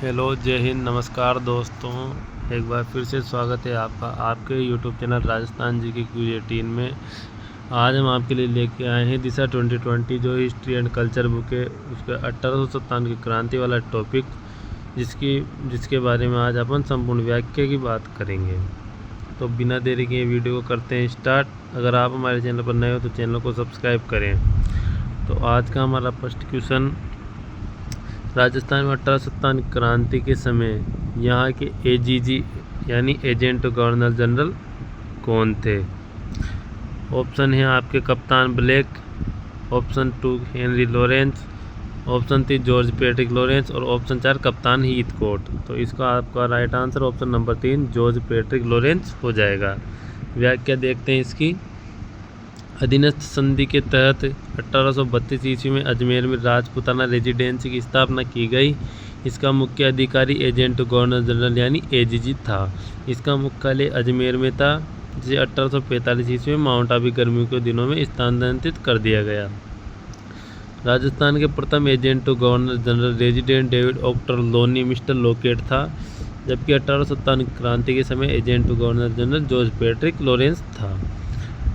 Hello, जय हिंद, नमस्कार दोस्तों। एक बार फिर से स्वागत है आपका आपके यूट्यूब चैनल राजस्थान जी की क्विज 18 में। आज हम आपके लिए लेके आए हैं दिशा 2020 जो हिस्ट्री एंड कल्चर बुक है, उसका 1857 की क्रांति वाला टॉपिक, जिसके बारे में आज अपन संपूर्ण व्याख्या की बात करेंगे। तो बिना देरी के वीडियो को करते हैं स्टार्ट। अगर आप हमारे चैनल पर नए हो तो चैनल को सब्सक्राइब करें। तो आज का हमारा फर्स्ट क्वेश्चन, राजस्थान में 1857 क्रांति के समय यहाँ के एजीजी यानी एजेंट गवर्नर जनरल कौन थे? ऑप्शन है आपके कप्तान black, option 2 Henry Lawrence, option 3 George Patrick Lawrence और ऑप्शन 4 कप्तान हीथकोट। तो इसका आपका right answer option number 3 George Patrick Lawrence हो जाएगा। व्याख्या देखते हैं इसकी। अधीनस्थ संधि के तहत 1832 ईस्वी में अजमेर में राजपूताना रेजिडेंसी की स्थापना की गई। इसका मुख्य अधिकारी एजेंट गवर्नर जनरल यानी एजीजी था। इसका मुख्यालय अजमेर में था, जिसे 1845 ईस्वी में माउंट आबू गर्मियों के दिनों में स्थानांतरित कर दिया गया। राजस्थान के प्रथम agent governor general resident David Ochterlony mister Lockett था, जबकि 1857 क्रांति के समय agent governor general George Patrick Lawrence था।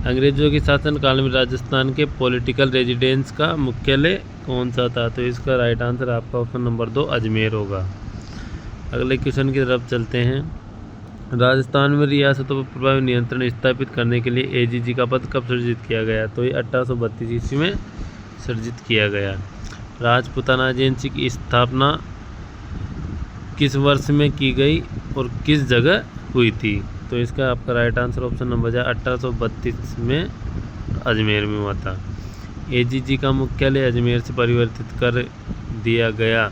अंग्रेजों के शासनकाल में राजस्थान के पॉलिटिकल रेजिडेंस का मुख्यालय कौन सा था? तो इसका राइट आंसर आपका ऑप्शन नंबर 2 अजमेर होगा। अगले क्वेश्चन की तरफ चलते हैं। राजस्थान में रियासतों पर प्रभावी नियंत्रण स्थापित करने के लिए एजीजी का पद कब सृजित किया गया? तो ये 1832 ईस्वी में सृजित किया गया। राजपूताना एजेंसी की स्थापना किस वर्ष में की गई और किस जगह हुई थी? तो इसका आपका राइट आंसर ऑप्शन नंबर 1832 में अजमेर में हुआ था। एजीजी का मुख्यालय अजमेर से परिवर्तित कर दिया गया।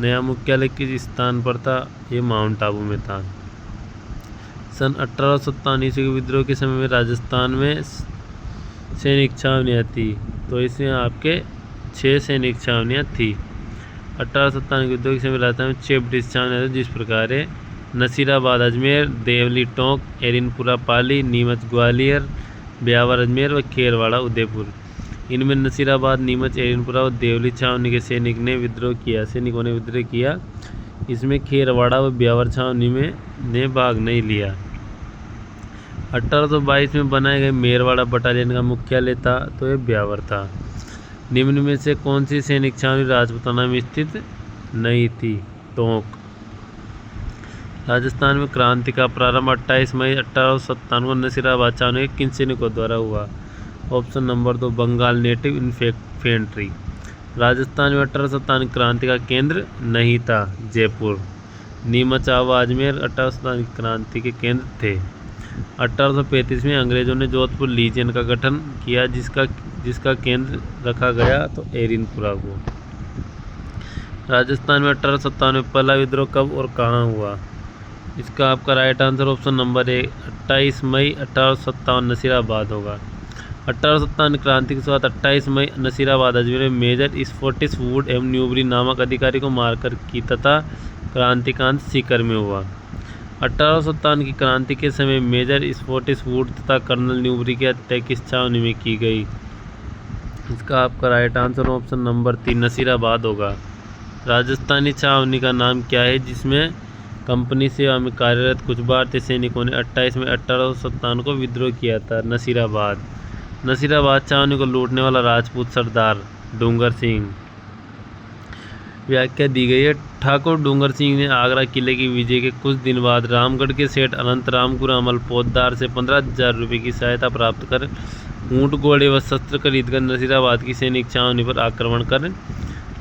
नया मुख्यालय किस स्थान पर था? ये माउंट आबू में था। सन 1857 ईस्वी के विद्रोह के समय में राजस्थान में सैनिक छावनियाँ थी। तो इसमें आपके 6 सैनिक छावनियाँ थी। 1857 के विद्रोह के समय राजस्थान में 6 ब्रिटिश छावनियाँ थी, जिस प्रकार है नसीराबाद अजमेर, देवली टोंक, एरिनपुरा पाली, नीमच ग्वालियर, ब्यावर अजमेर व खेरवाड़ा उदयपुर। इनमें नसीराबाद, नीमच, एरिनपुरा और देवली छावनी के सैनिकों ने विद्रोह किया। इसमें खेरवाड़ा व ब्यावर छावनी में ने भाग नहीं लिया। 1822 में बनाए गए मेरवाड़ा बटालियन का मुख्यालय था, तो यह ब्यावर था। निम्न में से कौन सी सैनिक छावनी राजपूताना में स्थित नहीं थी? टोंक। राजस्थान में क्रांति का प्रारंभ 28 मई 1857 को नसीराबाद छावनी के किन सैनिकों द्वारा हुआ? Option number 2 Bengal native infantry. Rajasthan में 1857 क्रांति का केंद्र नहीं था, जयपुर। नीमच आवा अजमेर 1857 क्रांति के केंद्र थे। 1835 में अंग्रेजों ने जोधपुर लीजियन का गठन किया, जिसका केंद्र रखा गया तो एरिनपुरा को। राजस्थान में 1857 में पहला विद्रोह कब और कहाँ हुआ? इसका आपका राइट आंसर ऑप्शन नंबर 1 28 मई 1857 नसीराबाद होगा। 1857 क्रांति के साथ 28 मई नसीराबाद अजमेर में मेजर स्कॉटिश वुड एवं न्यूबरी नामक अधिकारी को मारकर की तथा क्रांतिकांत सीकर में हुआ। 1857 की क्रांति के समय मेजर स्कॉटिश वुड तथा कर्नल न्यूबरी की हत्या किस छावनी में की गई? इसका आपका right answer option number 3 Nasirabad होगा। राजस्थानी छावनी का नाम क्या है जिसमें कंपनी सेवा में कार्यरत कुछ भारतीय सैनिकों ने 28 मई 1857 को विद्रोह किया था? नसीराबाद। नसीराबाद छावनी को लूटने वाला राजपूत सरदार डूंगर सिंह। व्याख्या दी गई है। ठाकुर डूंगर सिंह ने आगरा किले की विजय के कुछ दिन बाद रामगढ़ के सेठ अनंत राम गुरामल पोद्दार से 15,000 रुपये की सहायता प्राप्त कर ऊँट घोड़े व शस्त्र खरीदकर नसीराबाद की सैनिक छावनी पर आक्रमण कर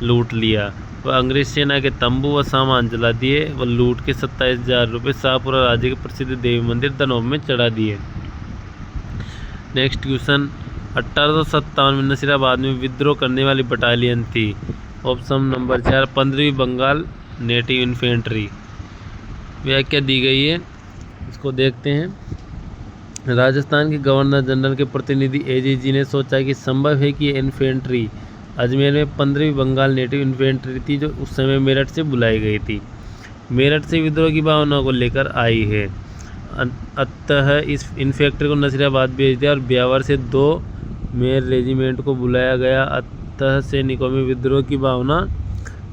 लूट लिया। वह अंग्रेज सेना के तंबू व सामान जला दिए व लूट के 27,000 रुपये शाहपुरा राज्य के प्रसिद्ध देवी मंदिर दनोब में चढ़ा दिए। नेक्स्ट क्वेश्चन, 1857 में नसीराबाद में विद्रोह करने वाली बटालियन थी? ऑप्शन नंबर 4 15वीं बंगाल नेटिव इन्फेंट्री। व्याख्या दी गई है, इसको देखते हैं। राजस्थान के गवर्नर जनरल के प्रतिनिधि एजीजी ने सोचा कि संभव है कि ये इन्फेंट्री अजमेर में 15वीं बंगाल नेटिव इन्फेंट्री थी, जो उस समय मेरठ से बुलाई गई थी। मेरठ से विद्रोह की भावना को लेकर आई है। अतः इस इन्फेंट्री को नसीराबाद भेज दिया और ब्यावर से 2 मेयर रेजिमेंट को बुलाया गया। अतः सैनिकों में विद्रोह की भावना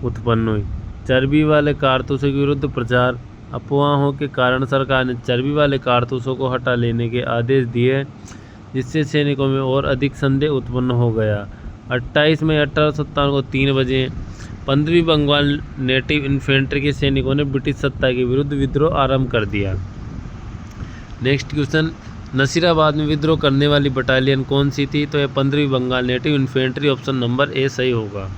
उत्पन्न हुई। चर्बी वाले कारतूसों के विरुद्ध प्रचार। अफवाहों के कारण सरकार ने चर्बी वाले कारतूसों को हटा लेने के आदेश दिए, जिससे सैनिकों में और अधिक संदेह उत्पन्न हो गया। 28 मई 1857 को 3 बजे 15वीं बंगाल नेटिव इन्फेंट्री के सैनिकों ने ब्रिटिश सत्ता के विरुद्ध विद्रोह आरंभ कर दिया। नेक्स्ट क्वेश्चन, नसीराबाद में विद्रोह करने वाली बटालियन कौन सी थी? तो यह 15वीं Bengal native infantry, option number A सही होगा।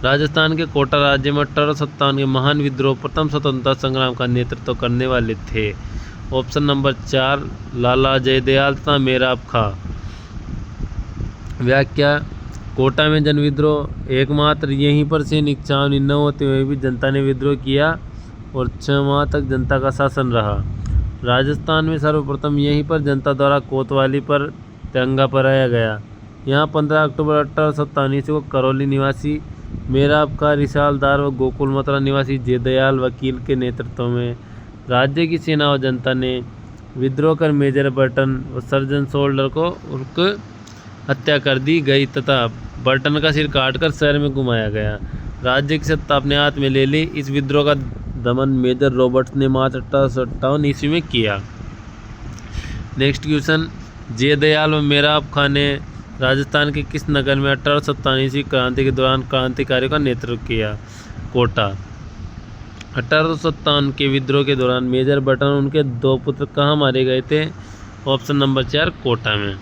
राजस्थान के कोटा राज्य में 1857 के महान विद्रोह प्रथम स्वतंत्रता संग्राम का नेतृत्व करने वाले थे, ऑप्शन नंबर 4 लाला जयदयाल तथा मेराब खां। व्याख्या, कोटा में जन विद्रोह एकमात्र यहीं पर सैनिक छावनी न होते हुए भी जनता ने विद्रोह किया और 6 माह तक जनता का शासन रहा। राजस्थान में सर्वप्रथम यहीं पर जनता द्वारा कोतवाली पर तिरंगा फहराया गया। यहाँ 15 अक्टूबर 1857 को करौली निवासी मेराब खां, रिसालदार व गोकुल मथुरा निवासी जयदयाल वकील के नेतृत्व में राज्य की सेना और जनता ने विद्रोह कर मेजर बर्टन और सर्जन सोल्डर को हत्या कर दी गई तथा बर्टन का सिर काटकर शहर में घुमाया गया। राज्य की सत्ता अपने हाथ में ले ली। इस विद्रोह का दमन मेजर रॉबर्ट्स ने मार्च 1857 ईस्वी में किया। नेक्स्ट क्वेश्चन, जयदयाल व मेराब खां ने राजस्थान के किस नगर में 1857 ईस्वी क्रांति के दौरान क्रांतिकारियों का नेतृत्व किया? कोटा। 1857 के विद्रोह के दौरान मेजर बर्टन और उनके 2 पुत्र कहाँ मारे गए थे? ऑप्शन नंबर 4 कोटा में।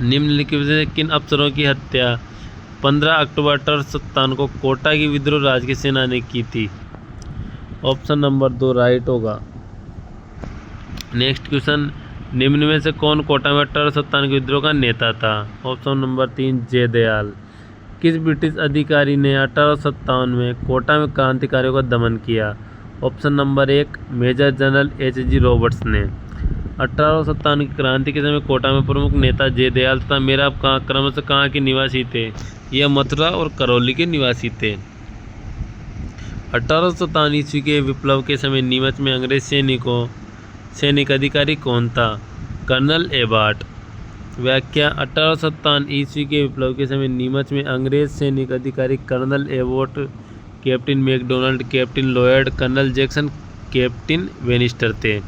निम्नलिखित में से किन अफसरों की हत्या 15 अक्टूबर 1857 को कोटा की विद्रोह राज की सेना ने की थी? ऑप्शन नंबर 2 राइट होगा। नेक्स्ट क्वेश्चन, निम्न में से कौन कोटा में 1857 के विद्रोह का नेता था? Option number 3 Jaidayal. किस ब्रिटिश अधिकारी ने 1857 में कोटा में क्रांतिकारियों का दमन किया? Option number 1 major general H.G. Roberts ने। 1857 की क्रांति के समय कोटा में प्रमुख नेता जयदयाल तथा मेराब खां क्रमशः कहाँ के निवासी थे? यह मथुरा और करौली के निवासी थे। 1857 ईस्वी के विप्लव के समय नीमच में अंग्रेज सैनिक अधिकारी कौन था? Colonel Abbott. व्याख्या, 1857 ईस्वी के विप्लव के समय नीमच में अंग्रेज सैनिक अधिकारी colonel Abbott, captain Macdonald, captain Lloyd, colonel Jackson, captain Bannister थे।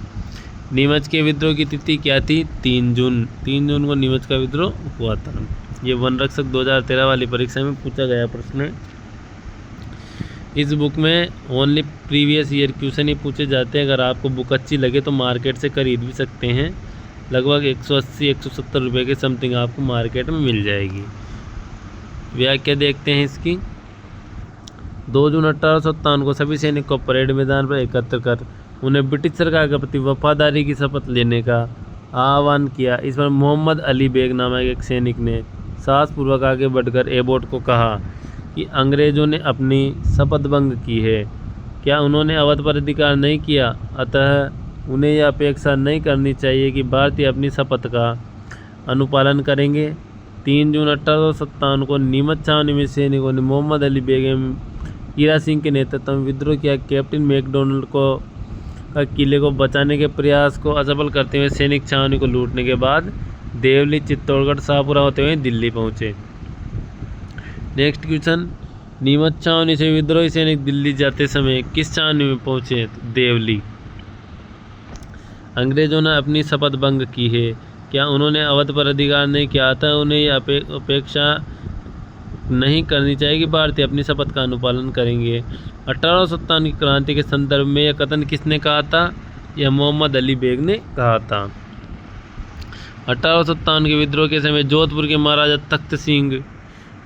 नीमच के विद्रोह की तिथि क्या थी? 3 जून। 3 जून को नीमच का विद्रोह हुआ था। ये वन रक्षक 2013 वाली परीक्षा में पूछा गया प्रश्न है। इस बुक में ओनली प्रीवियस ईयर क्वेश्चन ही पूछे जाते हैं। अगर आपको बुक अच्छी लगे तो मार्केट से खरीद भी सकते हैं। लगभग 180-170 रुपये के समथिंग आपको मार्केट में मिल जाएगी। व्याख्या देखते हैं इसकी। 2 जून 1857 को सभी सैनिक को परेड मैदान पर एकत्र कर उन्हें ब्रिटिश सरकार के प्रति वफादारी की शपथ लेने का आह्वान किया। इस पर मोहम्मद अली बेग नामक एक सैनिक ने साहसपूर्वक आगे बढ़कर एबॉट को कहा कि अंग्रेजों ने अपनी शपथ भंग की है। क्या उन्होंने अवध पर अधिकार नहीं किया? अतः उन्हें यह अपेक्षा नहीं करनी चाहिए कि भारतीय अपनी शपथ का अनुपालन करेंगे। 3 जून 1857 को नीमच छावनी में सैनिकों ने मोहम्मद अली बेगम हीरा सिंह के नेतृत्व में विद्रोह किया। कैप्टन मैकडोनाल्ड का किले को बचाने के प्रयास को असफल करते हुए सैनिक छावनी को लूटने के बाद देवली, चित्तौड़गढ़, शाहपुरा होते हुए दिल्ली पहुंचे। नेक्स्ट क्वेश्चन, नीमच छावनी से विद्रोही सैनिक दिल्ली जाते समय किस छावनी में पहुंचे? देवली। अंग्रेजों ने अपनी शपथ भंग की है। क्या उन्होंने अवध पर अधिकार नहीं किया था? उन्हें यह अपेक्षा नहीं करनी चाहिए कि भारतीय अपनी शपथ का अनुपालन करेंगे। 1857 की क्रांति के संदर्भ में यह कथन किसने कहा था? यह मोहम्मद अली बेग ने कहा था। 1857 के विद्रोह के समय जोधपुर के महाराजा तख्त सिंह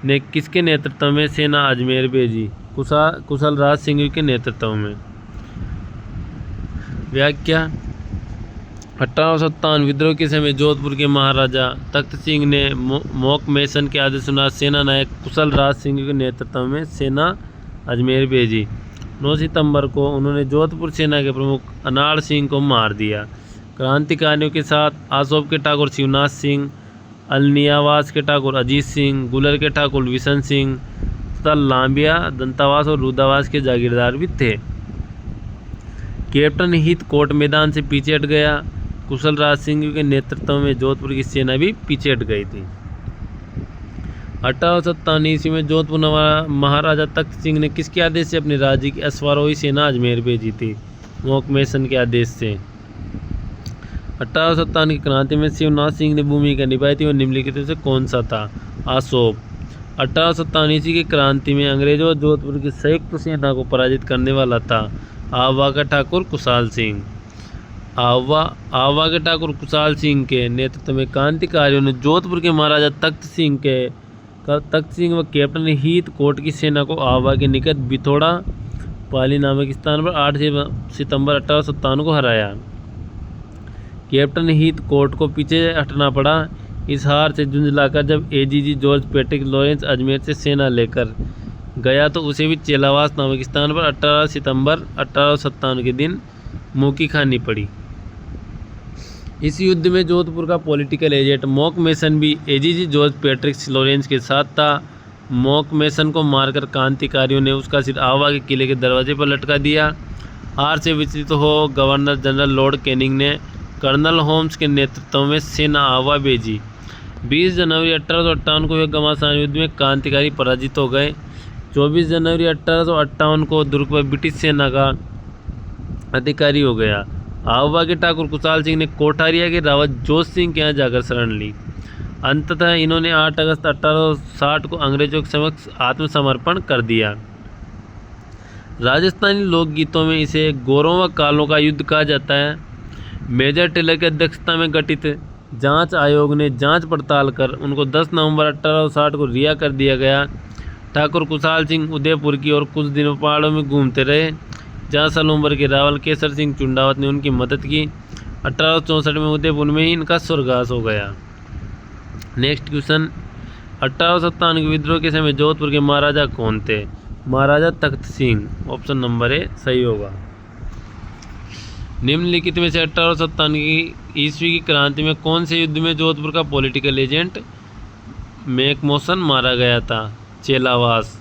ने किसके नेतृत्व में सेना अजमेर भेजी? कुशल राज सिंह के नेतृत्व में। व्याख्या, 1857 विद्रोह के समय जोधपुर के महाराजा तख्त सिंह ने मोक मैसन के आदेशानुसार सेना नायक कुशल राज सिंह के नेतृत्व में सेना अजमेर भेजी। 9 सितंबर को उन्होंने जोधपुर सेना के प्रमुख अनाड़ सिंह को मार दिया। क्रांतिकारियों के साथ आसोप के ठाकुर शिवनाथ सिंह, अलनियावास के ठाकुर अजीत सिंह, गुलर के ठाकुर विशन सिंह तथा लांबिया, दंतावास और रुदावास के जागीरदार भी थे। कैप्टन हित कोट मैदान से पीछे हट गया। कुशल राज सिंह के नेतृत्व में जोधपुर की सेना भी पीछे हट गई थी। 1857 में जोधपुर महाराजा तख्त सिंह ने किसके आदेश से अपने राज्य की अश्वारोही सेना अजमेर भेजी थी? मोकमेसन के आदेश से। 1857 की क्रांति में शिवनाथ सिंह ने भूमिका निभाई थी और निम्नलिखित में से कौन सा था? आसोप। 1857 की क्रांति में अंग्रेजों और जोधपुर की संयुक्त सेना को पराजित करने वाला था आवा का ठाकुर कुशाल सिंह। आवा के ठाकुर कुशाल सिंह के नेतृत्व में क्रांतिकारियों ने जोधपुर के महाराजा तख्त सिंह व कैप्टन हीथ कोट की सेना को आवा के निकट बिथोड़ा पाली नामक स्थान पर 8 सितंबर 1857 को हराया। कैप्टन हीथ कोट को पीछे हटना पड़ा। इस हार से झुंझलाकर जब AGG George Patrick Lawrence Ajmer से सेना लेकर गया तो उसे भी चेलावास नामक स्थान पर 18 सितंबर 1857 के दिन मुँह खानी पड़ी। इस युद्ध में जोधपुर का पॉलिटिकल एजेंट मोकमेसन भी एजीजी जॉर्ज पैट्रिक लॉरेंस के साथ था। मोकमेसन को मारकर क्रांतिकारियों ने उसका सिर आवा के किले के दरवाजे पर लटका दिया। हार से विचलित हो गवर्नर जनरल लॉर्ड कैनिंग ने कर्नल होम्स के नेतृत्व में सेना आवा भेजी। 20 जनवरी 1858 को हुए घमासान युद्ध में क्रांतिकारी पराजित हो गए। 24 जनवरी 1858 को दुर्ग पर ब्रिटिश सेना का अधिकारी हो गया। आवा के ठाकुर कुशाल सिंह ने कोठारिया के रावत जोश सिंह के यहाँ जाकर शरण ली। अंततः इन्होंने 8 अगस्त 1860 को अंग्रेजों के समक्ष आत्मसमर्पण कर दिया। राजस्थानी लोकगीतों में इसे गोरों व कालों का युद्ध कहा जाता है। मेजर टेलर की अध्यक्षता में गठित जांच आयोग ने जांच पड़ताल कर उनको 10 नवंबर 1860 को रिहा कर दिया गया। ठाकुर कुशाल सिंह उदयपुर की और कुछ दिनों पहाड़ों में घूमते रहे, जहाँ सलूम्बर के रावल केसर सिंह चुंडावत ने उनकी मदद की। 1864 में उदयपुर में ही इनका स्वर्गवास हो गया। नेक्स्ट क्वेश्चन, 1857 के विद्रोह के समय जोधपुर के महाराजा कौन थे? महाराजा तख्त सिंह। ऑप्शन नंबर ए सही होगा। निम्नलिखित में से 1857 की ईस्वी की क्रांति में कौन से युद्ध में जोधपुर का पॉलिटिकल एजेंट मैकमोसन मारा गया था? चेलावास।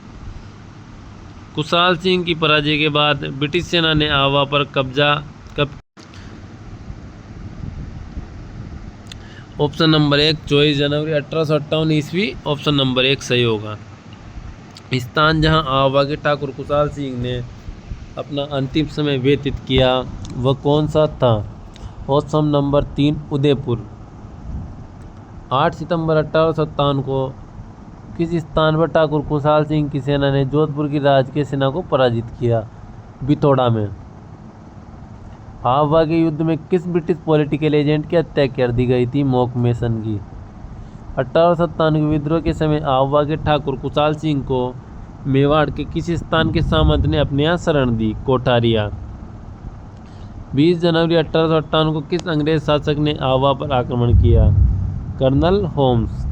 कुशाल सिंह की पराजय के बाद ब्रिटिश सेना ने आवा पर कब्जा ऑप्शन नंबर 1 24 जनवरी 1858 ईस्वी। ऑप्शन नंबर 1 सही होगा। स्थान जहां आवा के ठाकुर कुशाल सिंह ने अपना अंतिम समय व्यतीत किया वह कौन सा था? Option number 3 Udaipur. 8 सितंबर 1857 को किस स्थान पर ठाकुर कुशाल सिंह की सेना ने जोधपुर की राजकीय सेना को पराजित किया? बिथोड़ा में। आवा के युद्ध में किस ब्रिटिश पॉलिटिकल एजेंट की हत्या कर दी गई थी? मोकमेसन की। 1857 के विद्रोह के समय आवा के ठाकुर कुशाल सिंह को मेवाड़ के किस स्थान के सामंत ने अपने यहाँ शरण दी? कोठारिया। 20 जनवरी 1858 को किस अंग्रेज शासक ने आवा पर आक्रमण किया? Colonel Holmes.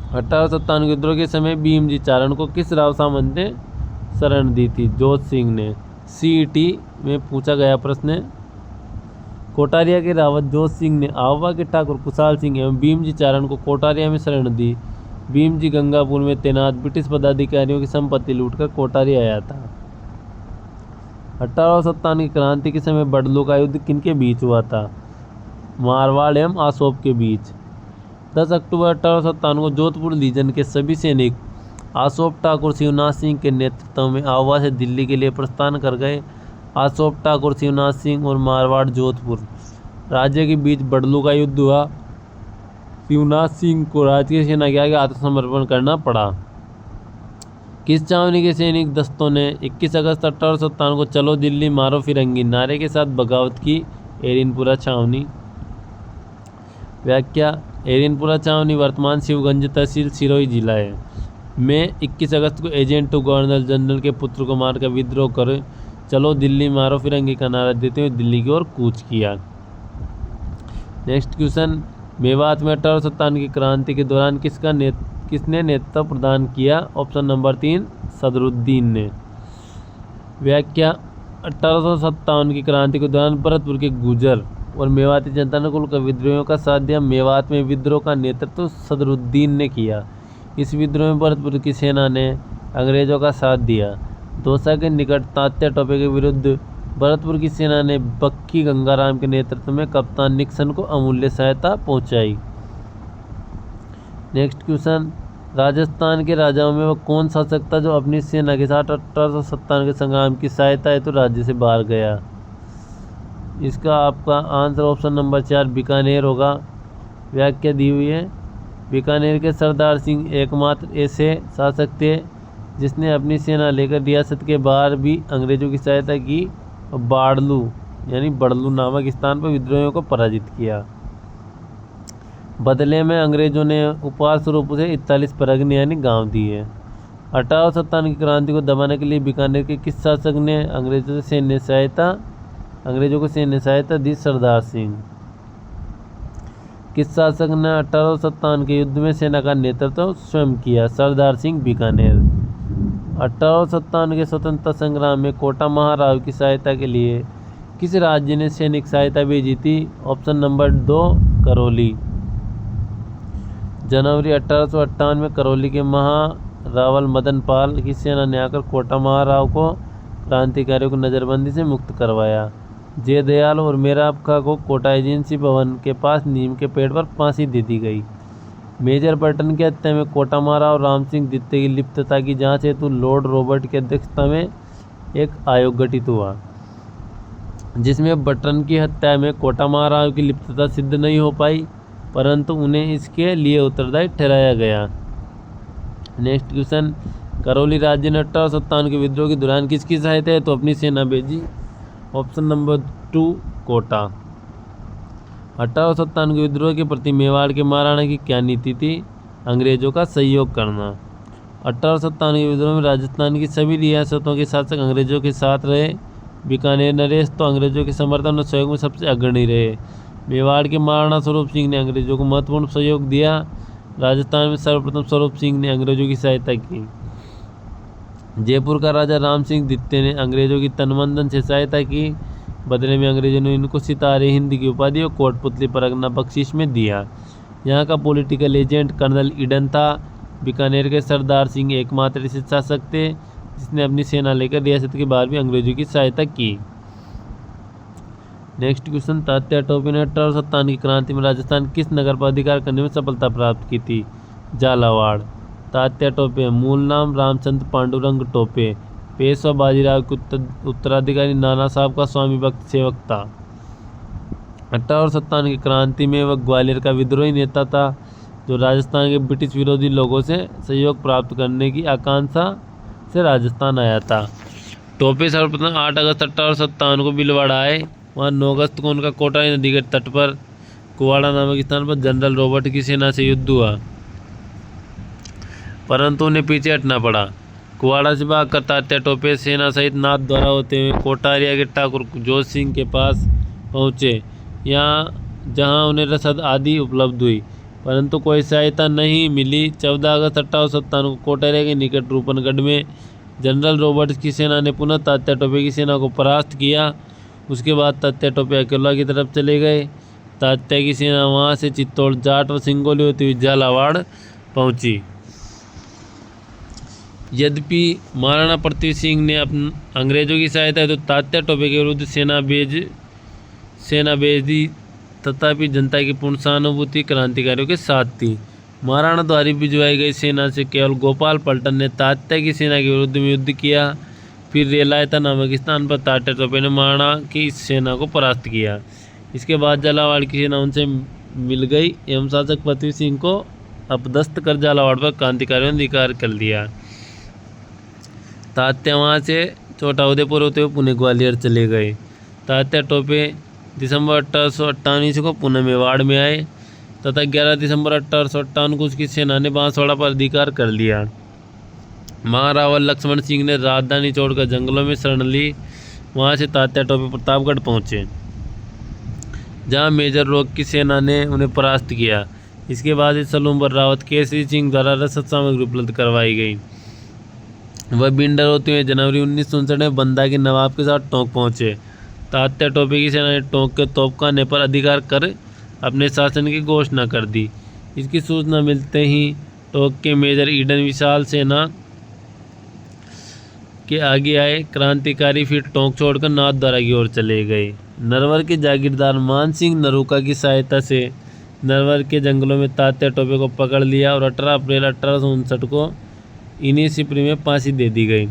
1857 के विद्रोह के समय भीमजी चारण को किस राव सामंत ने शरण दी थी? जोध सिंह ने। सीईटी में पूछा गया प्रश्न है। कोठारिया के रावत जोध सिंह ने आवा के ठाकुर कुशाल सिंह एवं भीमजी चारण को कोठारिया में शरण दी। भीमजी गंगापुर में तैनात ब्रिटिश पदाधिकारियों की संपत्ति लूटकर कोठारिया आया था। 1857 की क्रांति के समय बडलू का युद्ध किनके बीच हुआ था? मारवाड़ एवं आसोप के बीच। 10 अक्टूबर 1857 को जोधपुर लीजन के सभी सैनिक आसोप ठाकुर शिवनाथ सिंह के नेतृत्व में आवा से दिल्ली के लिए प्रस्थान कर गए। आसोप ठाकुर शिवनाथ सिंह और मारवाड़ जोधपुर राज्य के बीच बडलू का युद्ध हुआ। शिवनाथ सिंह को राजकीय सेना के आगे आत्मसमर्पण करना पड़ा। किस छावनी के सैनिक दस्तों ने 21 अगस्त 1857 को चलो दिल्ली मारो फिरंगी नारे के साथ बगावत की? एरिनपुरा छावनी। व्याख्या, एरिनपुरा छावनी वर्तमान शिवगंज तहसील सिरोही जिला है। में 21 अगस्त को एजेंट टू गवर्नर जनरल के पुत्र को मारकर विद्रोह कर चलो दिल्ली मारो फिरंगी का नारा देते हुए दिल्ली की ओर कूच किया। नेक्स्ट क्वेश्चन, मेवात में 1857 की क्रांति के दौरान किसने नेतृत्व प्रदान किया? ऑप्शन नंबर 3 सदरुद्दीन ने। व्याख्या, 1857 की क्रांति के दौरान भरतपुर के गुर्जर और मेवाती जनता ने कुल विद्रोहियों का साथ दिया। मेवात में विद्रोह का नेतृत्व सदरुद्दीन ने किया। इस विद्रोह में भरतपुर की सेना ने अंग्रेजों का साथ दिया। दौसा के निकट तात्या टोपे के विरुद्ध भरतपुर की सेना ने बक्की गंगाराम के नेतृत्व में कप्तान निक्सन को अमूल्य सहायता पहुंचाई। नेक्स्ट क्वेश्चन, राजस्थान के राजाओं में वह कौन शासक था जो अपनी सेना के साथ 1857 के संग्राम की सहायता हेतु राज्य से बाहर गया? इसका आपका आंसर ऑप्शन नंबर 4 बीकानेर होगा। व्याख्या दी हुई है, बीकानेर के सरदार सिंह एकमात्र ऐसे शासक थे जिसने अपनी सेना लेकर रियासत के बाहर भी अंग्रेजों की सहायता की और बाड़लू यानी बड़लू नामक स्थान पर विद्रोहियों को पराजित किया। बदले में अंग्रेजों ने उपहार स्वरूप उसे 41 परगने यानी गांव दिए। 1857 की क्रांति को दबाने के लिए बीकानेर के किस शासक ने अंग्रेजों को सैन्य सहायता दी? सरदार सिंह। किस शासक ने 1857 के युद्ध में सेना का नेतृत्व स्वयं किया? सरदार सिंह बीकानेर। 1857 के स्वतंत्रता संग्राम में कोटा महाराव की सहायता के लिए किस राज्य ने सैनिक सहायता भेजी थी? Option number 2 Karauli. जनवरी 1858 में करौली के महारावल मदन पाल की सेना ने आकर कोटा महाराव को क्रांतिकारियों को नज़रबंदी से मुक्त करवाया। जयदयाल और मेराब खां को कोटा एजेंसी भवन के पास नीम के पेड़ पर फांसी दे दी गई। मेजर बर्टन की हत्या में कोटा महाराव राम सिंह द्वितीय की लिप्तता की जांच हेतु लॉर्ड रॉबर्ट की अध्यक्षता में एक आयोग गठित हुआ, जिसमें बर्टन की हत्या में कोटा महाराव की लिप्तता सिद्ध नहीं हो पाई, परंतु उन्हें इसके लिए उत्तरदायी ठहराया गया। नेक्स्ट क्वेश्चन, करौली राज्य ने 1857 के विद्रोह के दौरान किसकी सहायता है तो अपनी सेना भेजी? Option number 2 Kota. 1857 के विद्रोह के प्रति मेवाड़ के महाराणा की क्या नीति थी? अंग्रेजों का सहयोग करना। 1857 के विद्रोह में राजस्थान की सभी रियासतों के शासक अंग्रेजों के साथ रहे। बीकानेर नरेश तो अंग्रेजों के समर्थन और सहयोग में सबसे अग्रणी रहे। मेवाड़ के महाराणा स्वरूप सिंह ने अंग्रेजों को महत्वपूर्ण सहयोग दिया। राजस्थान में सर्वप्रथम स्वरूप सिंह ने अंग्रेजों की सहायता की। जयपुर का राजा राम सिंह द्वितीय ने अंग्रेजों की तनमंदन से सहायता की। बदले में अंग्रेजों ने इनको सितारे हिंद की उपाधि और कोटपुतली परगना बख्शीश में दिया। यहाँ का पॉलिटिकल एजेंट कर्नल ईडन था। बीकानेर के सरदार सिंह एकमात्र ऐसे शासक थे जिसने अपनी सेना लेकर रियासत के बाहर भी अंग्रेजों की सहायता की। नेक्स्ट क्वेश्चन, तात्या टोपे ने 1857 की क्रांति में राजस्थान किस नगर पर अधिकार करने में सफलता प्राप्त की थी? झालावाड़। तात्या टोपे मूल नाम रामचंद्र पांडुरंग टोपे, पेशवा बाजीराव के उत्तराधिकारी नाना साहब का स्वामी भक्त सेवक था। 1857 की क्रांति में वह ग्वालियर का विद्रोही नेता था जो राजस्थान के ब्रिटिश विरोधी लोगों से सहयोग प्राप्त करने की आकांक्षा से राजस्थान आया था। टोपे सर्वप्रथम 8 अगस्त 1857 को भीलवाड़ा आए। वहाँ 9 अगस्त को उनका कोटाई नदी के तट पर कुवाड़ा नामक स्थान पर जनरल रॉबर्ट की सेना से युद्ध हुआ, परंतु उन्हें पीछे हटना पड़ा। कुवाड़ा से भागकर तात्या टोपे सेना सहित नाथ द्वारा होते हुए कोटारिया के ठाकुर जोत सिंह के पास पहुँचे, जहाँ उन्हें रसद आदि उपलब्ध हुई, परंतु कोई सहायता नहीं मिली। 14 अगस्त 1857 को कोटारिया के निकट रूपनगढ़ में जनरल रॉबर्ट्स की सेना ने पुनः तात्या टोपे की सेना को परास्त किया। उसके बाद तात्या टोपे अकेला की तरफ चले गए। तात्या की सेना वहां से चित्तौड़, जाट और सिंगोली होती हुई झालावाड़ पहुंची। यद्यपि महाराणा प्रताप सिंह ने अंग्रेजों की सहायता तो तात्या टोपे के विरुद्ध सेना भेज दी, तथापि जनता की पूर्ण सहानुभूति क्रांतिकारियों के साथ थी। महाराणा द्वारा भिजवाई गई सेना से केवल गोपाल पलटन ने तात्या की सेना के विरुद्ध में युद्ध किया। फिर रेलायता नामक स्थान पर तात्या टोपे ने महाराणा की इस सेना को परास्त किया। इसके बाद झालावाड़ की सेना उनसे मिल गई एवं शासक पृथ्वी सिंह को अपदस्थ कर झालावाड़ पर क्रांतिकारियों ने अधिकार कर लिया। तात्या वहाँ से छोटा उदयपुर होते हुए पुणे ग्वालियर चले गए। तात्या टोपे दिसंबर 1858 को पुणे मेवाड़ में आए तथा 11 दिसंबर 1858 को उसकी सेना ने बांसवाड़ा पर अधिकार कर लिया। महारावल लक्ष्मण सिंह ने राजधानी छोड़कर जंगलों में शरण ली। वहाँ से तात्या टोपे प्रतापगढ़ पहुँचे, जहाँ मेजर रॉक की सेना ने उन्हें परास्त किया। इसके बाद इस सलूमबर रावत केसरी सिंह द्वारा रसद सामग्री उपलब्ध करवाई गई। वह बिंडर होते हुए जनवरी 1959 में बंदा के नवाब के साथ टोंक पहुँचे। तात्या टोपे की सेना ने टोंक के तोपखाने पर अधिकार कर अपने शासन की घोषणा कर दी। इसकी सूचना मिलते ही टोंक के मेजर ईडन विशाल सेना के आगे आए। क्रांतिकारी फिर टोंक छोड़कर नाथद्वारा की ओर चले गए। नरवर के जागीरदार मान सिंह नरूका की सहायता से नरवर के जंगलों में तात्या टोपे को पकड़ लिया और 18 अप्रैल 1859 को इन्हीं सिपरी में फांसी दे दी गई।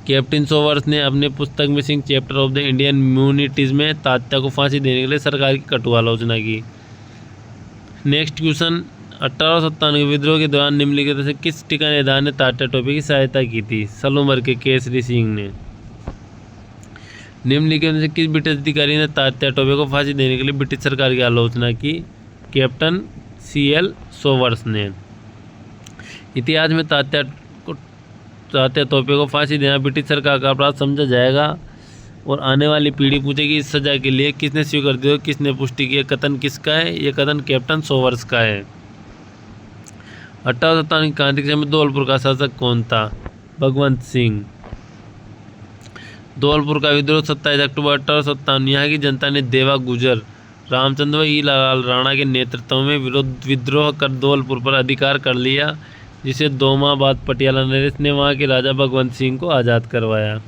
कैप्टन सोवर्स ने अपने पुस्तक missing chapter of the Indian mutinies में तात्या को फांसी देने के लिए सरकार की कटु आलोचना की। नेक्स्ट क्वेश्चन, 1897 विद्रोह के दौरान निम्नलिखित में से किस ठिकानेदार ने तात्या टोपे की सहायता की थी? सलूमर के केसरी सिंह ने। निम्नलिखित में से किस ब्रिटिश अधिकारी ने तात्या टोपे को फांसी देने के लिए ब्रिटिश सरकार की आलोचना की? कैप्टन CL सोवर्स ने। इतिहास में तात्या टोपे को फांसी देना ब्रिटिश सरकार का अपराध समझा जाएगा और आने वाली पीढ़ी पूछेगी इस सजा के लिए किसने स्वीकार दिया, किसने पुष्टि की? कथन किसका है? ये कथन कैप्टन सोवर्स का है। 1897 की क्रांति के समय धौलपुर का शासक कौन था? भगवंत सिंह। धौलपुर का विद्रोह 27 अक्टूबर 1897। यहाँ की जनता ने देवा गुजर, रामचंद्र व ई लाल राणा के नेतृत्व में विद्रोह कर धौलपुर पर अधिकार कर लिया, जिसे 2 माह बाद पटियाला नरेश ने वहाँ के राजा भगवंत सिंह को आज़ाद करवाया।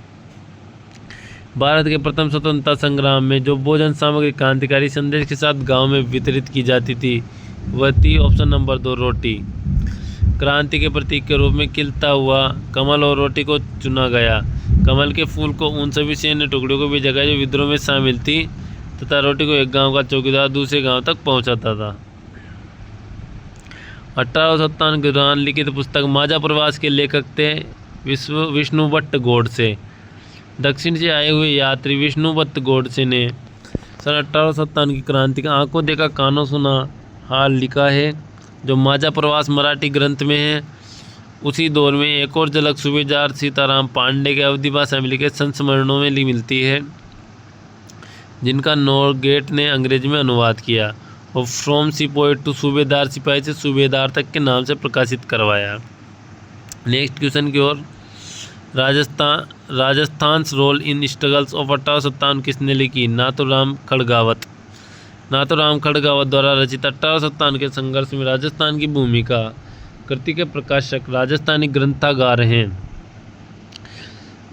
भारत के प्रथम स्वतंत्रता संग्राम में जो भोजन सामग्री क्रांतिकारी संदेश के साथ गांव में वितरित की जाती थी वह थी ऑप्शन नंबर 2 रोटी। क्रांति के प्रतीक के रूप में खिलता हुआ कमल और रोटी को चुना गया। कमल के फूल को उन सभी सैन्य टुकड़ों को भेजा गया जो विद्रोह में शामिल थी तथा रोटी को एक गांव का चौकीदार दूसरे गांव तक पहुंचाता था। 1857 के दौरान लिखित पुस्तक माझा प्रवास के लेखक थे विष्णुभट्ट गोडसे। दक्षिण से आए हुए यात्री विष्णुभट्ट गोडसे ने सन 1857 की क्रांति का आंखों देखा कानों सुना हाल लिखा है, जो माझा प्रवास मराठी ग्रंथ में है। उसी दौर में एक और झलक सूबेदार सीताराम पांडे के अवधी भाषा में लिखे संस्मरणों में मिलती है, जिनका नॉरगेट ने अंग्रेजी में अनुवाद किया और फ्रॉम सिपोइट टू सूबेदार, सिपाही से सूबेदार तक के नाम से प्रकाशित करवाया। नेक्स्ट क्वेश्चन की ओर, Rajasthan role in struggles of 1857 किसने लिखी? नाथूराम खड़गावत। नाथूराम खड़गावत द्वारा रचित 1857 के संघर्ष में राजस्थान की भूमिका कृति के प्रकाशक राजस्थानी ग्रंथागार हैं।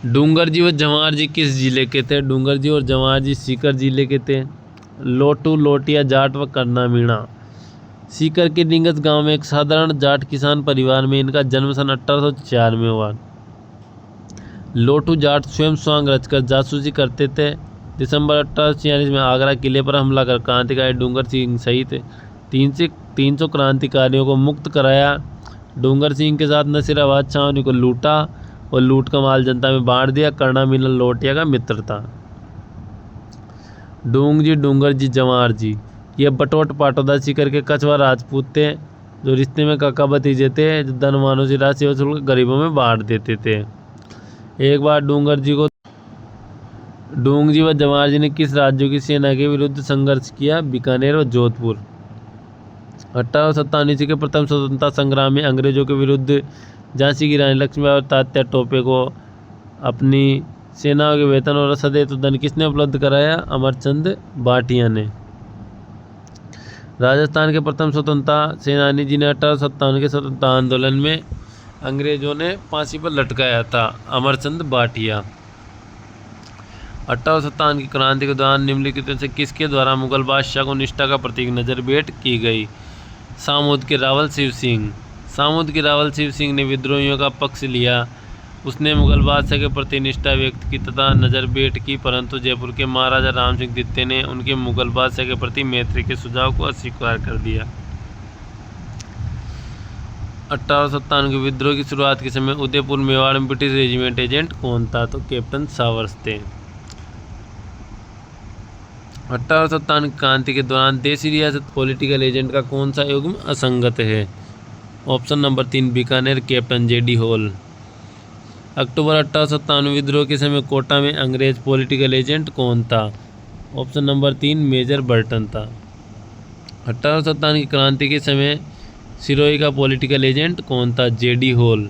डूंगर जी व जवाहर जी किस जिले के थे? डूंगर जी और जवाहर जी सीकर जिले के थे। लोटू, लोटिया, जाट व करना मीणा। सीकर के डिंगस गांव में एक साधारण जाट किसान परिवार में इनका जन्म सन 1804 में हुआ। लोटू जाट स्वयं स्वांग रचकर जासूसी करते थे। दिसंबर 1846 में आगरा किले पर हमला कर क्रांतिकारी डूंगर सिंह सहित 300 क्रांतिकारियों को मुक्त कराया। डूंगर सिंह के साथ नसीराबाद छावनी को लूटा और लूट का माल जनता में बांट दिया। करना मीणा लोटिया का मित्र था। डूंग जी, डूंगर जी, जवाहर जी ये बटोट पाटौदा सीकर के कछवा राजपूत थे, जो रिश्ते में काका भतीजे थे, जो धनवानों से राशि वसूल कर गरीबों में बांट देते थे। एक बार डूंग जी व जवाहर जी ने किस राज्यों की सेना के विरुद्ध संघर्ष किया? बीकानेर व जोधपुर। 1857 ईस्वी के प्रथम स्वतंत्रता संग्राम में अंग्रेजों के विरुद्ध झांसी की रानी लक्ष्मीबाई और तात्या टोपे को अपनी सेनाओं के वेतन और सदैव धन किसने उपलब्ध कराया? अमरचंद भाटिया ने। राजस्थान के प्रथम स्वतंत्रता सेनानी जिन्हें 1857 के स्वतंत्रता आंदोलन में अंग्रेजों ने फांसी पर लटकाया था? अमरचंद भाटिया। 1857 की क्रांति के दौरान निम्नलिखित में से किसके द्वारा मुगल बादशाह को निष्ठा का प्रतीक नजर भेंट की गई? सामुद के रावल शिव सिंह। सामुद के रावल शिव सिंह ने विद्रोहियों का पक्ष लिया। उसने मुगल बादशाह के प्रति निष्ठा व्यक्त की तथा नजर भेंट की, परंतु जयपुर के महाराजा राम सिंह द्वितीय ने उनके मुगल बादशाह के प्रति मैत्री के सुझाव को अस्वीकार कर दिया। 1857 के विद्रोह की शुरुआत के समय उदयपुर मेवाड़ में ब्रिटिश रेजिमेंट एजेंट कौन था? तो कैप्टन सावर्स थे। 1857 क्रांति के दौरान देशी रियासत पॉलिटिकल एजेंट का कौन सा युग्म असंगत है? Option number 3 Bikaner, captain JD Hall. अक्टूबर 1857 विद्रोह के समय कोटा में अंग्रेज पॉलिटिकल एजेंट कौन था? ऑप्शन नंबर 3 मेजर बर्टन था। 1857 की क्रांति के समय सिरोही का पॉलिटिकल एजेंट कौन था? JD hall.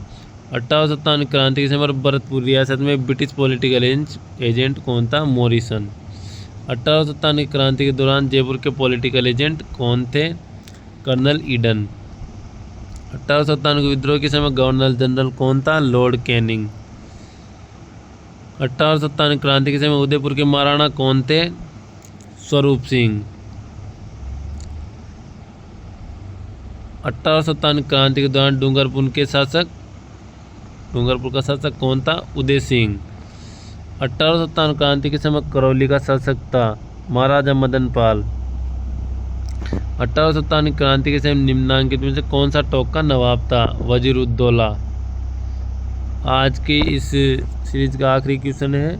1857 क्रांति के समय भरतपुर रियासत में ब्रिटिश पॉलिटिकल एजेंट कौन था? मॉरिसन। 1857 की क्रांति के दौरान जयपुर के पॉलिटिकल एजेंट कौन थे? Colonel Eden. 1857 के विद्रोह के समय गवर्नर जनरल कौन था? Lord Canning. 1857 क्रांति के समय उदयपुर के महाराणा कौन थे? स्वरूप सिंह। 1857 क्रांति के दौरान डूंगरपुर का शासक कौन था? उदय सिंह। 1857 क्रांति के समय करौली का शासक था महाराजा मदन पाल। 1857 क्रांति के समय निम्नांकित में से कौन सा टोक का नवाब था? वजीरुद्दौला। आज की इस सीरीज का आखिरी क्वेश्चन है,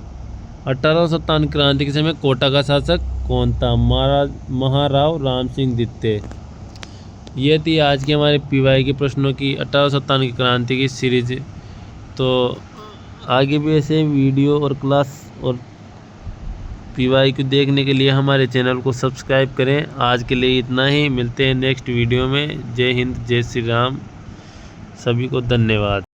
1857 क्रांति के समय कोटा का शासक कौन था? महाराव राम सिंह द्वितीय। ये थी आज की हमारे पीवाई के प्रश्नों की 1857 की क्रांति की सीरीज। तो आगे भी ऐसे वीडियो और क्लास और पीवाई को देखने के लिए हमारे चैनल को सब्सक्राइब करें। आज के लिए इतना ही, मिलते हैं नेक्स्ट वीडियो में। जय हिंद, जय श्री राम, सभी को धन्यवाद।